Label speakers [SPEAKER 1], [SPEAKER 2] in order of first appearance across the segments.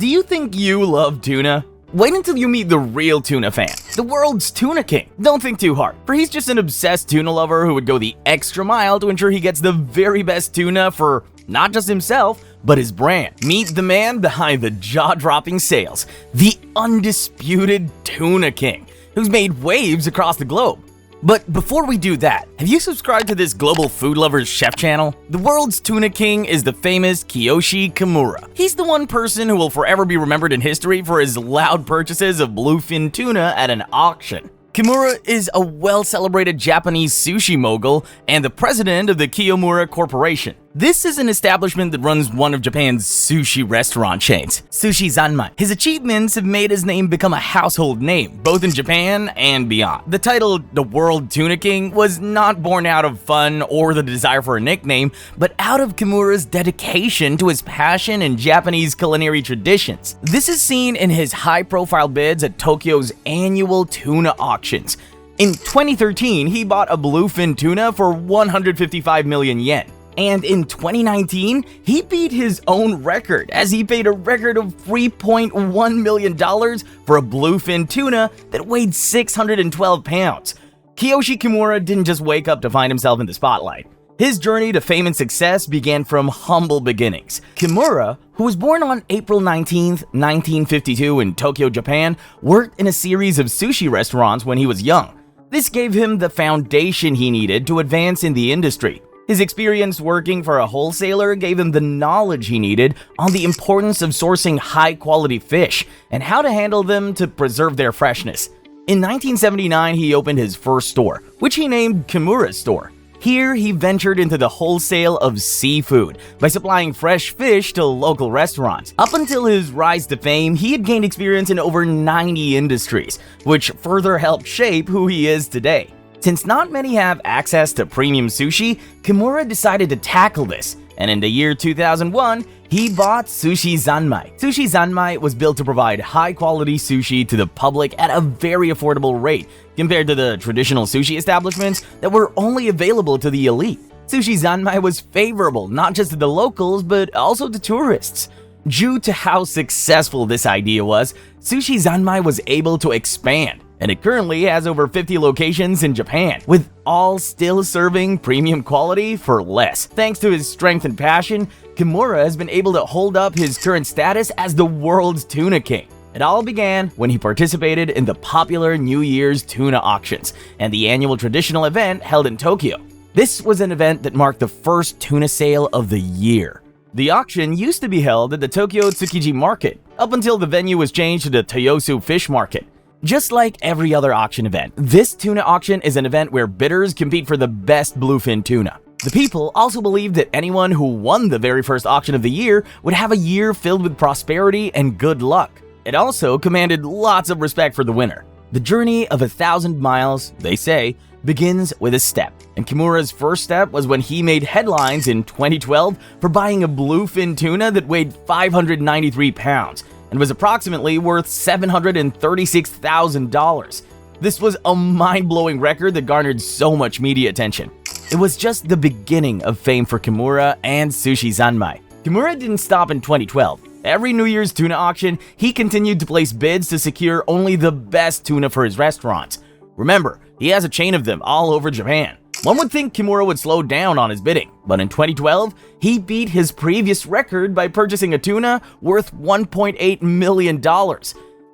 [SPEAKER 1] Do you think you love tuna? Wait until you meet the real tuna fan, the world's Tuna King. Don't think too hard, for he's just an obsessed tuna lover who would go the extra mile to ensure he gets the very best tuna for not just himself, but his brand. Meet the man behind the jaw-dropping sales, the undisputed Tuna King, who's made waves across the globe. But before we do that, have you subscribed to this global food lover's chef channel? The world's Tuna King is the famous Kiyoshi Kimura. He's the one person who will forever be remembered in history for his loud purchases of bluefin tuna at an auction. Kimura is a well-celebrated Japanese sushi mogul and the president of the Kimura Corporation. This is an establishment that runs one of Japan's sushi restaurant chains, Sushi Zanmai. His achievements have made his name become a household name, both in Japan and beyond. The title, the World Tuna King, was not born out of fun or the desire for a nickname, but out of Kimura's dedication to his passion in Japanese culinary traditions. This is seen in his high-profile bids at Tokyo's annual tuna auctions. In 2013, he bought a bluefin tuna for 155 million yen. And in 2019, he beat his own record as he paid a record of $3.1 million for a bluefin tuna that weighed 612 pounds. Kiyoshi Kimura didn't just wake up to find himself in the spotlight. His journey to fame and success began from humble beginnings. Kimura, who was born on April 19, 1952 in Tokyo, Japan, worked in a series of sushi restaurants when he was young. This gave him the foundation he needed to advance in the industry. His experience working for a wholesaler gave him the knowledge he needed on the importance of sourcing high-quality fish and how to handle them to preserve their freshness. In 1979, he opened his first store, which he named Kimura's Store. Here, he ventured into the wholesale of seafood by supplying fresh fish to local restaurants. Up until his rise to fame, he had gained experience in over 90 industries, which further helped shape who he is today. Since not many have access to premium sushi, Kimura decided to tackle this, and in the year 2001, he bought Sushi Zanmai. Sushi Zanmai was built to provide high-quality sushi to the public at a very affordable rate compared to the traditional sushi establishments that were only available to the elite. Sushi Zanmai was favorable not just to the locals, but also to tourists. Due to how successful this idea was, Sushi Zanmai was able to expand, and it currently has over 50 locations in Japan, with all still serving premium quality for less. Thanks to his strength and passion, Kimura has been able to hold up his current status as the world's Tuna King. It all began when he participated in the popular New Year's tuna auctions and the annual traditional event held in Tokyo. This was an event that marked the first tuna sale of the year. The auction used to be held at the Tokyo Tsukiji Market, up until the venue was changed to the Toyosu Fish Market. Just like every other auction event, this tuna auction is an event where bidders compete for the best bluefin tuna. The people also believed that anyone who won the very first auction of the year would have a year filled with prosperity and good luck. It also commanded lots of respect for the winner. The journey of 1,000 miles, they say, begins with a step, and Kimura's first step was when he made headlines in 2012 for buying a bluefin tuna that weighed 593 pounds and was approximately worth $736,000. This was a mind-blowing record that garnered so much media attention. It was just the beginning of fame for Kimura and Sushi Zanmai. Kimura didn't stop in 2012. Every New Year's tuna auction, he continued to place bids to secure only the best tuna for his restaurants. Remember, he has a chain of them all over Japan. One would think Kimura would slow down on his bidding, but in 2012, he beat his previous record by purchasing a tuna worth $1.8 million.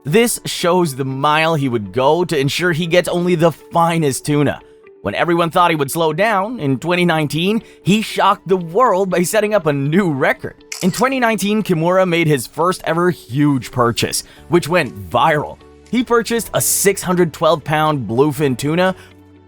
[SPEAKER 1] This shows the mile he would go to ensure he gets only the finest tuna. When everyone thought he would slow down, in 2019, he shocked the world by setting up a new record. In 2019, Kimura made his first ever huge purchase, which went viral. He purchased a 612-pound bluefin tuna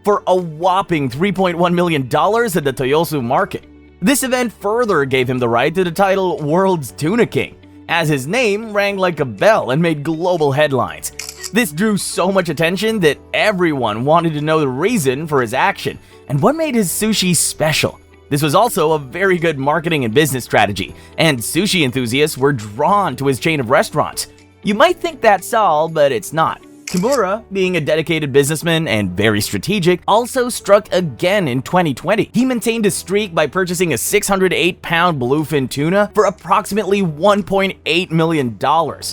[SPEAKER 1] for a whopping $3.1 million at the Toyosu Market. This event further gave him the right to the title World's Tuna King, as his name rang like a bell and made global headlines. This drew so much attention that everyone wanted to know the reason for his action and what made his sushi special. This was also a very good marketing and business strategy, and sushi enthusiasts were drawn to his chain of restaurants. You might think that's all, but it's not. Kimura, being a dedicated businessman and very strategic, also struck again in 2020. He maintained a streak by purchasing a 608-pound bluefin tuna for approximately $1.8 million.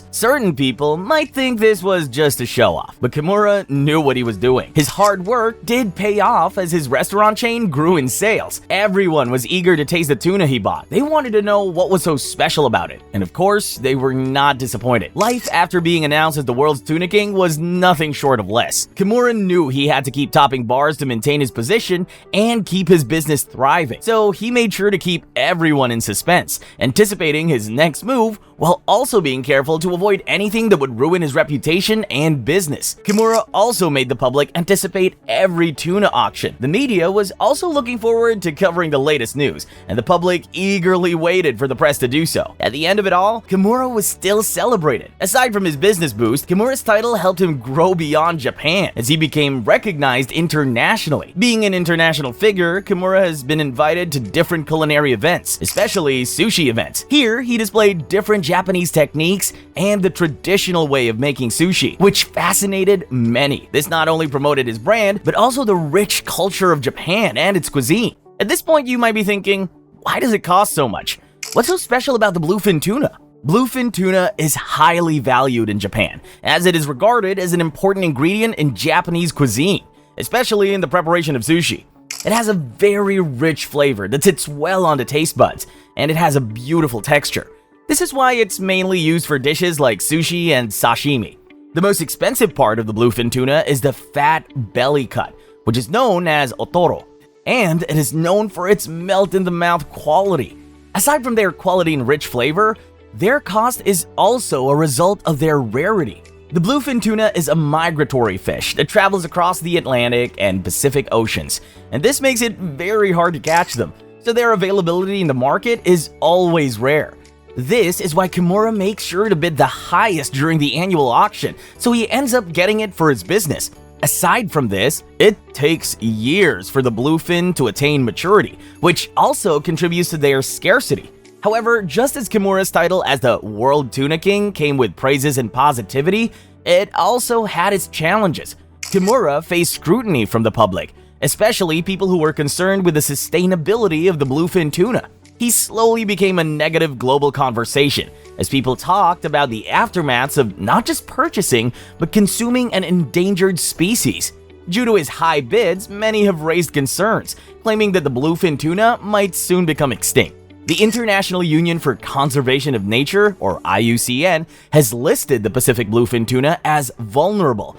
[SPEAKER 1] Certain people might think this was just a show-off, but Kimura knew what he was doing. His hard work did pay off as his restaurant chain grew in sales. Everyone was eager to taste the tuna he bought. They wanted to know what was so special about it, and of course, they were not disappointed. Life after being announced as the world's Tuna King was nothing short of less. Kimura knew he had to keep topping bars to maintain his position and keep his business thriving, so he made sure to keep everyone in suspense, anticipating his next move while also being careful to avoid anything that would ruin his reputation and business. Kimura also made the public anticipate every tuna auction. The media was also looking forward to covering the latest news, and the public eagerly waited for the press to do so. At the end of it all, Kimura was still celebrated. Aside from his business boost, Kimura's title helped him grow beyond Japan as he became recognized internationally. Being an international figure, Kimura has been invited to different culinary events, especially sushi events. Here, he displayed different Japanese techniques and the traditional way of making sushi, which fascinated many. This not only promoted his brand, but also the rich culture of Japan and its cuisine. At this point, you might be thinking, why does it cost so much? What's so special about the bluefin tuna? Bluefin tuna is highly valued in Japan, as it is regarded as an important ingredient in Japanese cuisine, especially in the preparation of sushi. It has a very rich flavor that sits well on the taste buds, and it has a beautiful texture. This is why it's mainly used for dishes like sushi and sashimi. The most expensive part of the bluefin tuna is the fat belly cut, which is known as otoro, and it is known for its melt-in-the-mouth quality. Aside from their quality and rich flavor, their cost is also a result of their rarity. The bluefin tuna is a migratory fish that travels across the Atlantic and Pacific Oceans, and this makes it very hard to catch them, so their availability in the market is always rare. This is why Kimura makes sure to bid the highest during the annual auction, so he ends up getting it for his business. Aside from this, it takes years for the bluefin to attain maturity, which also contributes to their scarcity. However, just as Kimura's title as the World Tuna King came with praises and positivity, it also had its challenges. Kimura faced scrutiny from the public, especially people who were concerned with the sustainability of the bluefin tuna. He slowly became a negative global conversation as people talked about the aftermaths of not just purchasing, but consuming an endangered species. Due to his high bids, many have raised concerns, claiming that the bluefin tuna might soon become extinct. The International Union for Conservation of Nature, or IUCN, has listed the Pacific bluefin tuna as vulnerable,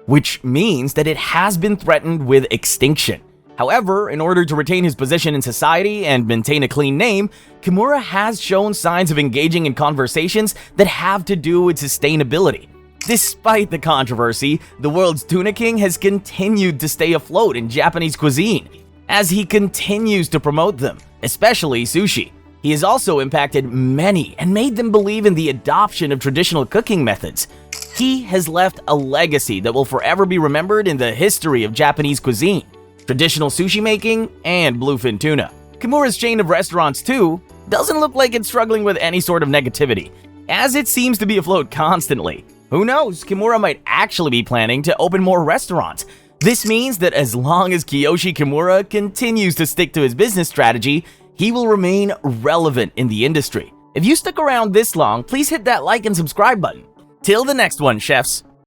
[SPEAKER 1] which means that it has been threatened with extinction. However, in order to retain his position in society and maintain a clean name, Kimura has shown signs of engaging in conversations that have to do with sustainability. Despite the controversy, the world's Tuna King has continued to stay afloat in Japanese cuisine, as he continues to promote them, especially sushi. He has also impacted many and made them believe in the adoption of traditional cooking methods. He has left a legacy that will forever be remembered in the history of Japanese cuisine, traditional sushi making, and bluefin tuna. Kimura's chain of restaurants, too, doesn't look like it's struggling with any sort of negativity, as it seems to be afloat constantly. Who knows, Kimura might actually be planning to open more restaurants. This means that as long as Kiyoshi Kimura continues to stick to his business strategy, he will remain relevant in the industry. If you stuck around this long, please hit that like and subscribe button. Till the next one, chefs.